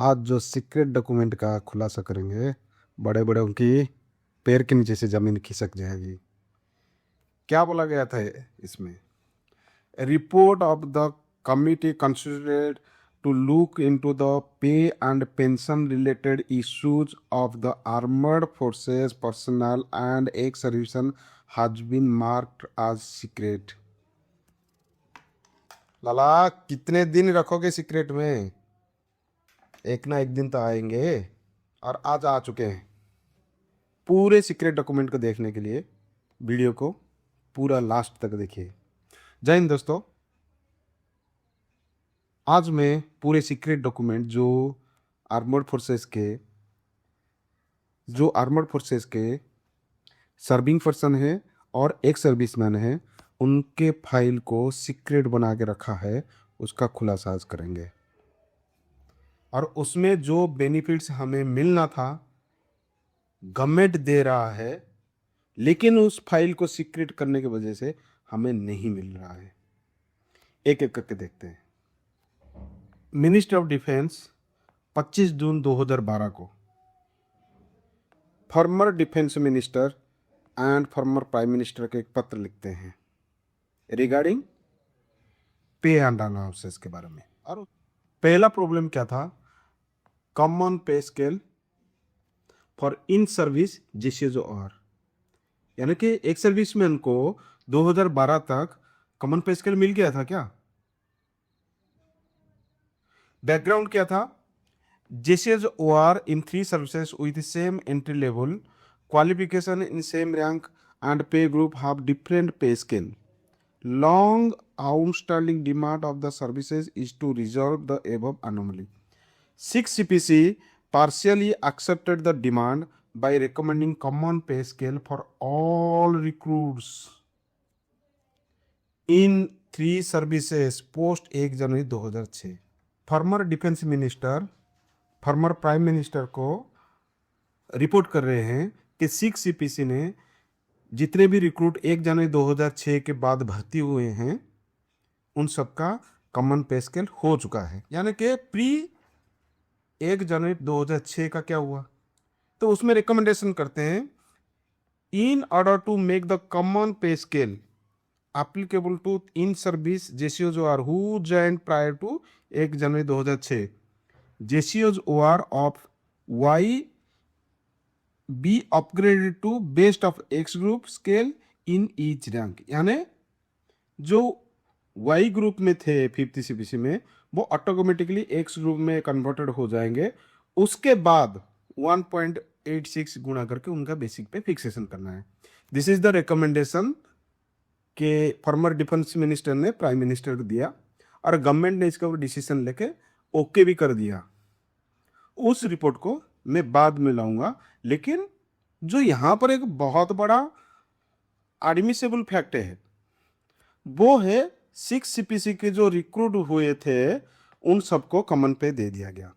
आज जो secret document का खुलासा करेंगे, बड़े बड़े उनकी पैर के नीचे से ज़मीन खिसक जाएगी। क्या बोला गया था इसमें? Report of the committee considered to look into the pay and pension related issues of the armed forces personnel and ex-servicemen has been marked as secret। लाला कितने दिन रखोगे सीक्रेट में? एक ना एक दिन तो आएंगे, और आज आ चुके हैं। पूरे सीक्रेट डॉक्यूमेंट को देखने के लिए वीडियो को पूरा लास्ट तक देखिए। जय हिंद दोस्तों। आज मैं पूरे सीक्रेट डॉक्यूमेंट जो आर्मर्ड फोर्सेस के सर्विंग पर्सन है और एक्स सर्विसमैन है, उनके फाइल को सीक्रेट बना के रखा है, उसका खुलासा आज करेंगे। और उसमें जो बेनिफिट्स हमें मिलना था गवर्नमेंट दे रहा है, लेकिन उस फाइल को सीक्रेट करने की वजह से हमें नहीं मिल रहा है। एक एक करके देखते हैं। मिनिस्टर ऑफ डिफेंस 25 जून 2012 को farmer defence minister and former prime minister के एक पत्र लिखते हैं रिगार्डिंग पे एंड अलाउंसेस के बारे में। और पहला प्रॉब्लम क्या था? Common pay scale for in service JCO OR, यानी कि एक सर्विसमैन को 2012 तक कॉमन पे स्केल मिल गया था क्या? बैकग्राउंड क्या था? JCSOR in 3 services with the same entry level, qualification in same rank and pay group have different pay scale. Long outstanding demand of the services is to resolve the above anomaly. 6 CPC partially accepted the demand by recommending common pay scale for all recruits in 3 services post 1 January 2006। Farmer defence minister former prime minister को report कर रहे हैं कि 6 CPC ने जितने भी recruit 1 जनवरी 2006 के बाद भर्ती हुए हैं, उन सबका कॉमन पे स्केल हो चुका है। यानी कि प्री 1 जनवरी 2006 का क्या हुआ, तो उसमें रिकमेंडेशन करते हैं in order to make the common pay scale applicable to in service JCOR who joined prior to 1 January 2006, JCOR of Y be upgraded to based of X group scale in each rank। यानी जो Y group में थे 50 CPC में, वो automatically X group में converted हो जाएंगे। उसके बाद 1.86 गुणा करके उनका बेसिक पे फिक्सेशन करना है। दिस इज द रिकमेंडेशन के फॉर्मर डिफेंस मिनिस्टर ने प्राइम मिनिस्टर को दिया, और गवर्नमेंट ने इसका डिसीजन लेके ओके भी कर दिया। उस रिपोर्ट को मैं बाद में लाऊंगा, लेकिन जो यहाँ पर एक बहुत बड़ा एडमिसेबल फैक्ट है वो है 6 CPC के जो रिक्रूट हुए थे उन सबको कॉमन पे दे दिया गया।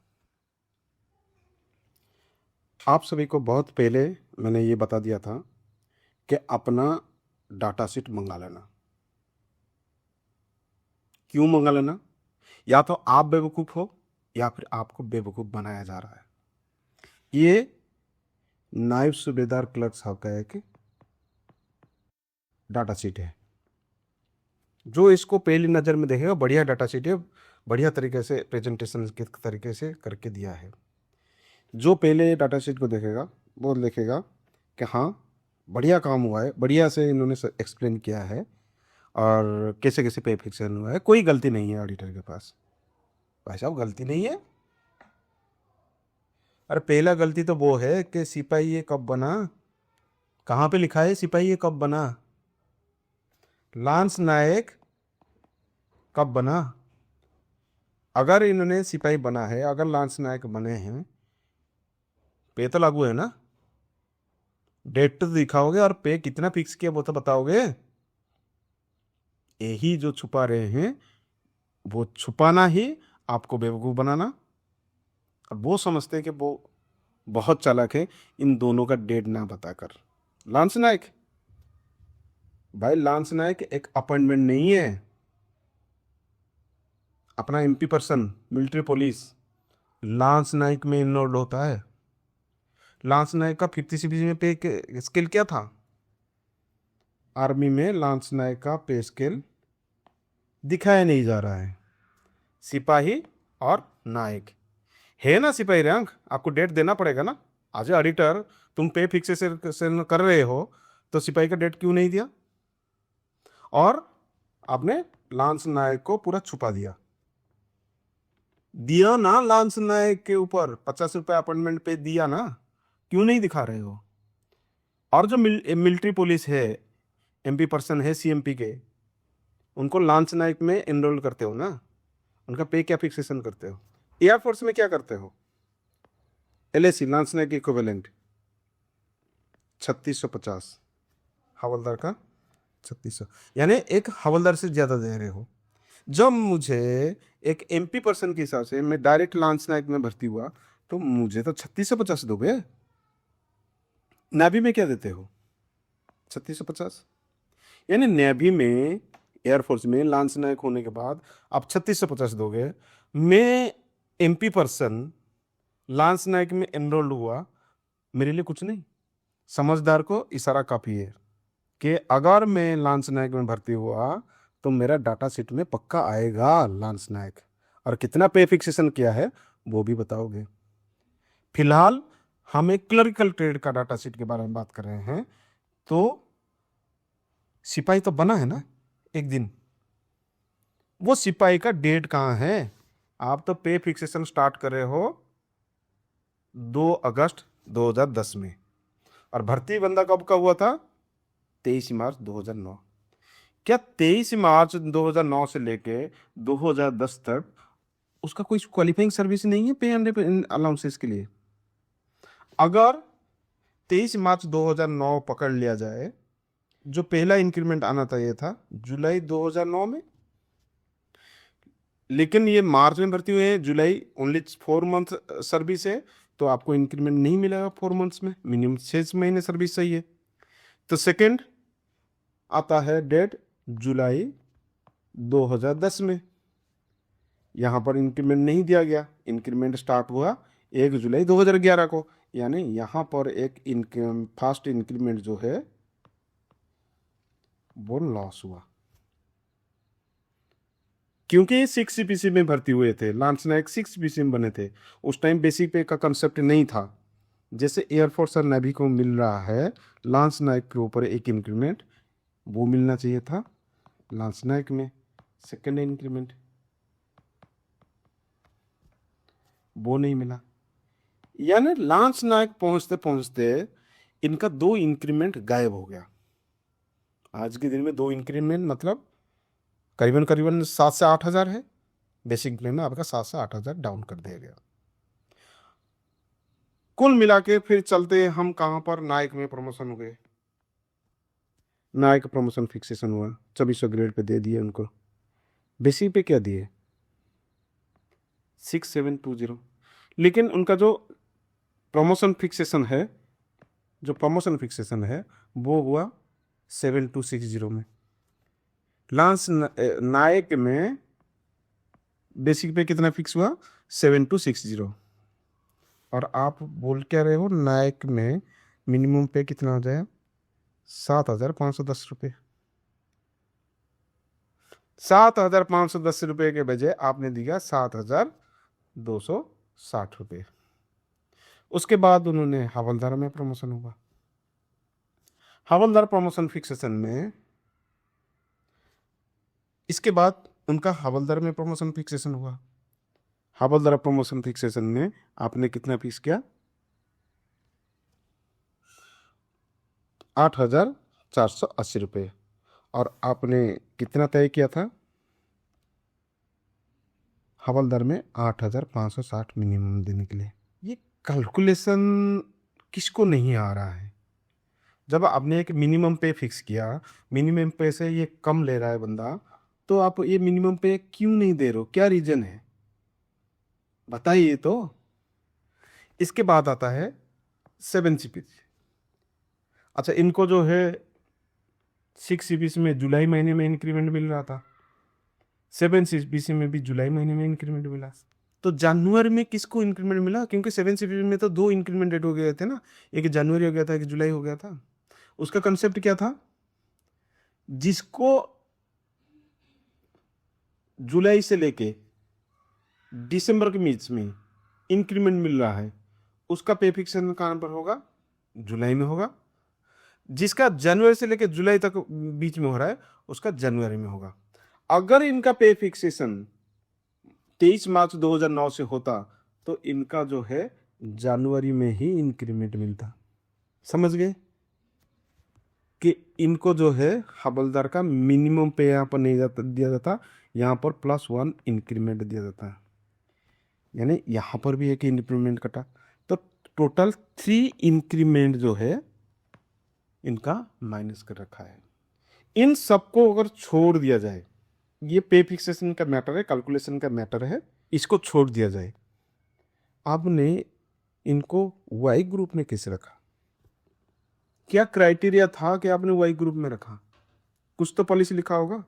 आप सभी को बहुत पहले मैंने ये बता दिया था कि अपना डाटा शीट मंगा लेना। क्यों मंगा लेना? या तो आप बेवकूफ हो या फिर आपको बेवकूफ बनाया जा रहा है। ये नायब सूबेदार क्लर्क साहब का एक डाटा शीट है। जो इसको पहली नज़र में देखेगा बढ़िया डाटा शीट है, बढ़िया तरीके से प्रेजेंटेशन के तरीके से करके दिया है। जो पहले डाटा शीट को देखेगा वो देखेगा कि हाँ बढ़िया काम हुआ है, बढ़िया से इन्होंने एक्सप्लेन किया है और कैसे कैसे पे फिक्सन हुआ है। कोई गलती नहीं है ऑडिटर के पास। भाई साहब गलती नहीं है? अरे पहला गलती तो वो है कि सिपाही ये कब बना। कहाँ पे लिखा है सिपाही ये कब बना? लांस नायक कब बना? अगर इन्होंने सिपाही बना है, अगर लांस नायक बने हैं, पे तो लागू है ना। डेट तो दिखाओगे और पे कितना फिक्स किया वो तो बताओगे। यही जो छुपा रहे हैं वो छुपाना ही आपको बेवकूफ बनाना। और वो समझते हैं कि वो बहुत चालाक है इन दोनों का डेट ना बताकर। लांस नायक, भाई लांस नायक एक अपॉइंटमेंट नहीं है। अपना MP person military police lance Naik में इनरोल्ड होता है। लांस नाइक का 50 सीपीसी में पे स्केल क्या था? आर्मी में लांस नाइक का पे स्केल दिखाया नहीं जा रहा है। सिपाही और नायक है ना, सिपाही रैंक, आपको डेट देना पड़ेगा ना। आज ऑडिटर तुम पे फिक्सेशन कर रहे हो तो सिपाही का डेट क्यों नहीं दिया? और आपने लांस नायक को पूरा छुपा दिया। दिया ना, लांस नायक के ऊपर 50 रुपए अपॉइंटमेंट पे दिया ना, क्यों नहीं दिखा रहे हो? और जो मिलिट्री पुलिस है, एमपी पर्सन है सीएमपी के, उनको लांस नायक में एनरोल करते हो ना, उनका पे क्या फिक्सेशन करते हो? एयरफोर्स में क्या करते हो? एलएसी लांस नायक इक्विवेलेंट 3650, हवलदार का 3600, यानी एक हवलदार से ज्यादा दे रहे हो। जब मुझे एक एमपी पर्सन के हिसाब से मैं डायरेक्ट लांस नायक में भर्ती हुआ तो मुझे तो 3650 दोगे। नेवी में क्या देते हो? 3650, यानी नेवी में, एयरफोर्स में लांस नायक होने के बाद आप 3650 दोगे। मैं एमपी पर्सन लांस नायक में एनरोल्ड हुआ, मेरे लिए कुछ नहीं। समझदार को इशारा काफी है कि अगर मैं लांस नायक में भर्ती हुआ तो मेरा डाटा शीट में पक्का आएगा लांस नायक, और कितना पे फिक्सेशन किया है वो भी बताओगे। फिलहाल हम एक क्लरिकल ट्रेड का डाटा शीट के बारे में बात कर रहे हैं। तो सिपाही तो बना है ना एक दिन, वो सिपाही का डेट कहाँ है? आप तो पे फिक्सेशन स्टार्ट कर रहे हो 2 अगस्त 2010 में, और भर्ती बंदा कब का हुआ था? 23 मार्च 2009। क्या 23 मार्च 2009 से लेके 2010 तक उसका कोई क्वालिफाइंग सर्विस नहीं है पे एंड अलाउंसेस के लिए? अगर 23 मार्च 2009 पकड़ लिया जाए, जो पहला इंक्रीमेंट आना था ये था जुलाई 2009 में, लेकिन ये मार्च में भर्ती हुए हैं, जुलाई ओनली 4 मंथ सर्विस है, तो आपको इंक्रीमेंट नहीं मिलेगा 4 मंथ्स में, मिनिमम 6 महीने सर्विस चाहिए। तो सेकंड आता है डेट जुलाई 2010 में, यहाँ पर इंक्रीमेंट नहीं दिया गया। इंक्रीमेंट स्टार्ट हुआ 1 जुलाई 2011 को, यानी यहाँ पर एक फर्स्ट इंक्रीमेंट जो है वो लॉस हुआ, क्योंकि 6 सीपीसी में भर्ती हुए थे। लांस नायक 6 सीपीसी में बने थे। उस टाइम बेसिक पे का कंसेप्ट नहीं था, जैसे एयरफोर्स और नेवी को मिल रहा है। लांस नायक के ऊपर एक इंक्रीमेंट वो मिलना चाहिए था लांस नायक में, सेकेंड इंक्रीमेंट वो नहीं मिला। यानी लांस नायक पहुंचते पहुंचते इनका 2 इंक्रीमेंट गायब हो गया। आज के दिन में 2 इंक्रीमेंट मतलब करीबन करीबन 7 से 8 हज़ार है। बेसिक पे में आपका 7 से 8 हज़ार डाउन कर दिया गया। कुल मिला के फिर चलते हम कहां पर? नायक में प्रमोशन हो गए। नायक प्रमोशन फिक्सेशन हुआ, 2400 ग्रेड पे दे दिए उनको। बेसिक पे क्या दिए? 6720। लेकिन उनका जो प्रमोशन फिक्सेशन है, वो हुआ 7260 में। लांस नायक में बेसिक पे कितना फिक्स हुआ? 7260। और आप बोल क्या रहे हो नायक में मिनिमम पे कितना हो जाए? 7510 रुपये। 7510 रुपये के बजाय आपने दिया 7260 रुपये। उसके बाद उन्होंने हवलदार में प्रमोशन हुआ। हवलदार प्रमोशन फिक्सेशन में, इसके बाद उनका हवलदार में प्रमोशन फिक्सेशन हुआ। हवलदार प्रमोशन फिक्सेशन में आपने कितना फीस किया? 8480 रुपये। और आपने कितना तय किया था? हवलदार में 8560 मिनिमम देने के लिए। ये कैलकुलेशन किसको नहीं आ रहा है? जब आपने एक मिनिमम पे फिक्स किया, मिनिमम पे से ये कम ले रहा है बंदा, तो आप ये मिनिमम पे क्यों नहीं दे रहे हो? क्या रीजन है बताइए तो। इसके बाद आता है 7 सीपीसी। अच्छा, इनको जो है 6 सीपीसी में जुलाई महीने में इंक्रीमेंट मिल रहा था, 7 सीपीसी में भी जुलाई महीने में इंक्रीमेंट मिला। तो जनवरी में किसको इंक्रीमेंट मिला? क्योंकि 7 CPC में तो 2 इंक्रीमेंट रेट हो गए थे ना, एक जनवरी हो गया था, एक जुलाई हो गया था। उसका कंसेप्ट क्या था? जिसको जुलाई से लेके दिसंबर के बीच में इंक्रीमेंट मिल रहा है, उसका पे फिक्सेशन कहां पर होगा? जुलाई में होगा। जिसका जनवरी से लेकर जुलाई तक बीच में हो रहा है, उसका जनवरी में होगा। अगर इनका पे फिक्सेशन 23 मार्च 2009 से होता तो इनका जो है जनवरी में ही इंक्रीमेंट मिलता। समझ गए कि इनको जो है हवलदार का मिनिमम पे यहाँ पर नहीं दिया जाता, यहाँ पर +1 इंक्रीमेंट दिया जाता है। यानी यहाँ पर भी एक इंक्रीमेंट कटा, तो टोटल 3 इंक्रीमेंट जो है इनका माइनस कर रखा है। इन सबको अगर छोड़ दिया जाए, ये पे फिक्सेशन का मैटर है, कैलकुलेशन का मैटर है, इसको छोड़ दिया जाए, आपने इनको वाई ग्रुप में कैसे रखा? क्या क्राइटेरिया था कि आपने वाई ग्रुप में रखा? कुछ तो पॉलिसी लिखा होगा।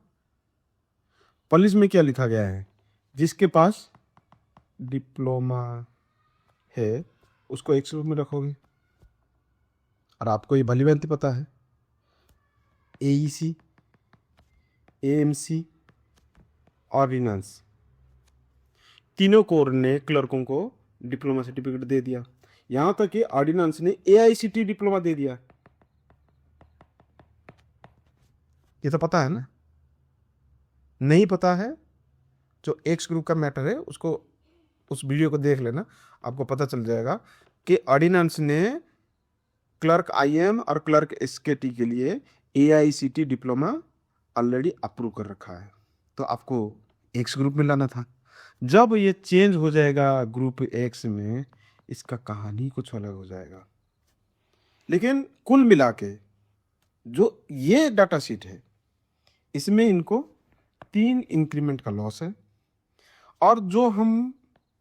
पॉलिसी में क्या लिखा गया है? जिसके पास डिप्लोमा है उसको एक्स ग्रुप में रखोगे। और आपको ये भली भांति पता है, एईसी, एएमसी, ऑर्डिनेंस, तीनों कोर ने क्लर्कों को डिप्लोमा सर्टिफिकेट दे दिया। यहां तक कि ऑर्डिनेंस ने एआईसीटी डिप्लोमा दे दिया। ये तो पता है ना? नहीं पता है, जो एक्स ग्रुप का मैटर है उसको, उस वीडियो को देख लेना, आपको पता चल जाएगा कि ऑर्डिनेंस ने क्लर्क आईएम और क्लर्क एसकेटी के लिए एआईसीटी डिप्लोमा ऑलरेडी अप्रूव कर रखा है, तो आपको एक्स ग्रुप में लाना था। जब ये चेंज हो जाएगा ग्रुप एक्स में, इसका कहानी कुछ अलग हो जाएगा। लेकिन कुल मिला के जो ये डाटा शीट है, इसमें इनको 3 इंक्रीमेंट का लॉस है। और जो हम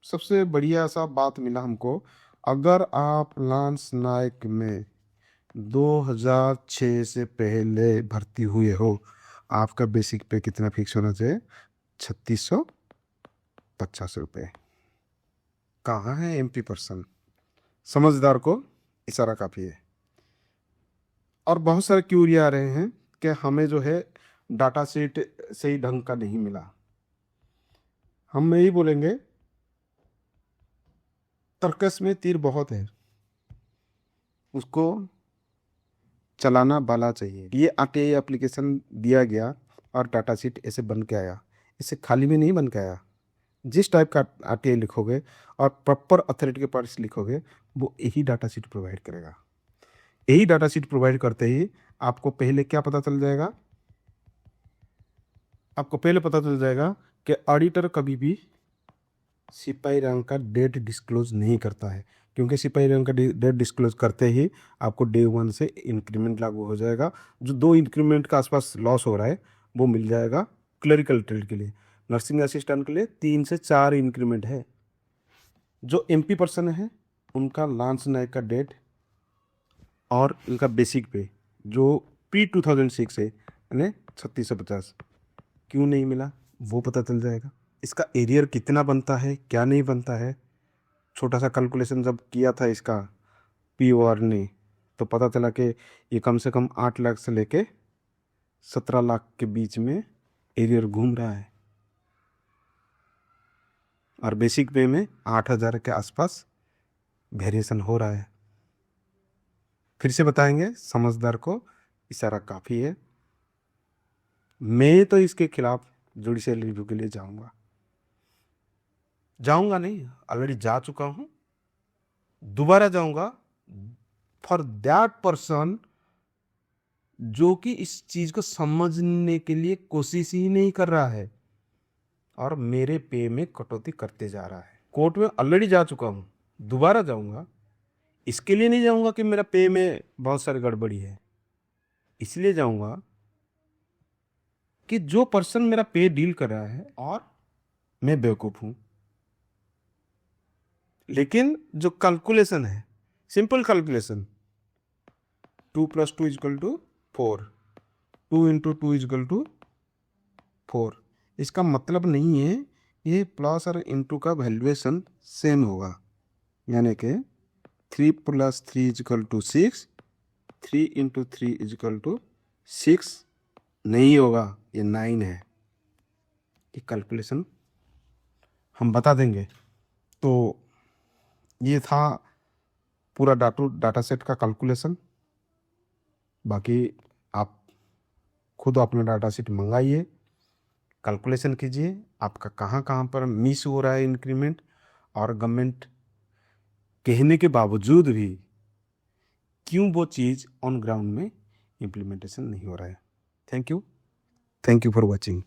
सबसे बढ़िया सा बात मिला हमको, अगर आप लांस नायक में 2006 से पहले भर्ती हुए हो, आपका बेसिक पे कितना फिक्स होना चाहिए? 3650 रुपये। कहाँ है एमपी पर्सन? समझदार को इशारा काफ़ी है। और बहुत सारे क्यूरी आ रहे हैं कि हमें जो है डाटा शीट सही ढंग का नहीं मिला। हम यही बोलेंगे, तर्कस में तीर बहुत है, उसको चलाना बाला चाहिए। ये आरटीआई एप्लीकेशन दिया गया और डाटा शीट ऐसे बन के आया, इसे खाली में नहीं बन के आया। जिस टाइप का आरटीआई लिखोगे और प्रॉपर अथॉरिटी के पास लिखोगे, वो यही डाटा शीट प्रोवाइड करेगा। यही डाटा शीट प्रोवाइड करते ही आपको पहले क्या पता चल जाएगा? आपको पहले पता चल जाएगा कि ऑडिटर कभी भी सिपाही रैंक का डेट डिस्क्लोज नहीं करता है, क्योंकि सिपाही रैंक का डेट डिस्क्लोज करते ही आपको डे 1 से इंक्रीमेंट लागू हो जाएगा। जो 2 इंक्रीमेंट का आसपास लॉस हो रहा है वो मिल जाएगा क्लरिकल ट्रेड के लिए। नर्सिंग असिस्टेंट के लिए 3 से 4 इंक्रीमेंट है। जो एमपी पर्सन है उनका लांस नायक का डेट और उनका बेसिक पे जो प्री 2006 है, यानी 3650, क्यों नहीं मिला वो पता चल जाएगा। इसका एरियर कितना बनता है, क्या नहीं बनता है, छोटा सा कैलकुलेशन जब किया था इसका पीओआर ने, तो पता चला कि ये कम से कम 8 लाख से लेके 17 लाख के बीच में एरियर घूम रहा है, और बेसिक पे में 8000 के आसपास वेरिएशन हो रहा है। फिर से बताएंगे, समझदार को इशारा काफ़ी है। मैं तो इसके खिलाफ जुडिशियल रिव्यू के लिए जाऊंगा नहीं, ऑलरेडी जा चुका हूं, दोबारा जाऊंगा फॉर दैट पर्सन जो कि इस चीज को समझने के लिए कोशिश ही नहीं कर रहा है और मेरे पे में कटौती करते जा रहा है। कोर्ट में ऑलरेडी जा चुका हूं, दोबारा जाऊंगा। इसके लिए नहीं जाऊंगा कि मेरा पे में बहुत सारी गड़बड़ी है, इसलिए जाऊंगा कि जो पर्सन मेरा पे डील कर रहा है और मैं बेवकूफ हूं, लेकिन जो कैलकुलेशन है, सिंपल कैलकुलेशन, 2 + 2 = 4, 2 × 2 = 4, इसका मतलब नहीं है ये प्लस और इनटू का वैल्यूएशन सेम होगा, यानी कि 3 + 3 = 6, 3 × 3 = 6 नहीं होगा, ये 9 है। ये कैलकुलेशन हम बता देंगे। तो ये था पूरा डाटा सेट का कैलकुलेशन। बाकी आप खुद अपना डाटा सेट मंगाइए, कैलकुलेशन कीजिए आपका कहाँ कहाँ पर मिस हो रहा है इंक्रीमेंट, और गवर्नमेंट कहने के बावजूद भी क्यों वो चीज़ ऑन ग्राउंड में इम्प्लीमेंटेशन नहीं हो रहा है। Thank you for watching.